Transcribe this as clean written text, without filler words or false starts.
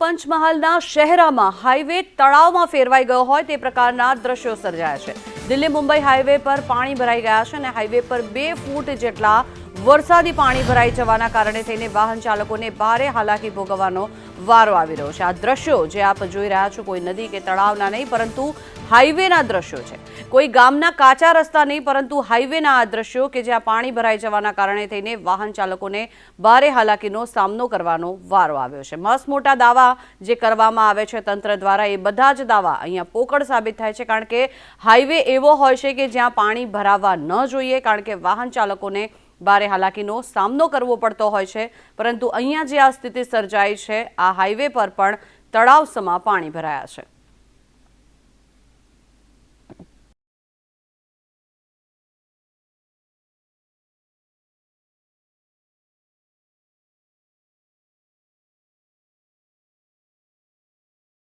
પંચમહાલના શહેરામાં હાઈવે તળાવમાં ફેરવાઈ ગયો હોય તે પ્રકારના દ્રશ્યો સર્જાયા છે। દિલ્હી મુંબઈ હાઈવે પર પાણી ભરાઈ ગયા છે અને હાઈવે પર 2 ફૂટ જેટલા વરસાદી પાણી ભરાઈ જવાના કારણે થઈને વાહન ચાલકોને ભારે હાલાકી ભોગવવાનો વારો આવી રહ્યો છે। આ દ્રશ્યો જે આપ જોઈ રહ્યા છો કોઈ નદી કે તળાવના નહીં પરંતુ હાઈવેના દ્રશ્યો છે। કોઈ ગામના કાચા રસ્તા નહીં પરંતુ હાઈવેના આ દ્રશ્યો કે જ્યાં પાણી ભરાઈ જવાના કારણે થઈને વાહન ચાલકોને ભારે હાલાકીનો સામનો કરવાનો વારો આવ્યો છે। મસ્ત મોટા દાવા જે કરવામાં આવે છે તંત્ર દ્વારા એ બધા જ દાવા અહીંયા પોકળ સાબિત થાય છે કારણ કે હાઈવે એવો હોય છે કે જ્યાં પાણી ભરાવા ન જોઈએ કારણ કે વાહન ચાલકોને ભારે હાલાકીનો સામનો કરવો પડતો હોય છે પરંતુ અહીંયા જે આ સ્થિતિ સર્જાઈ છે આ હાઈવે પર પણ તળાવ સમા પાણી ભરાયા છે।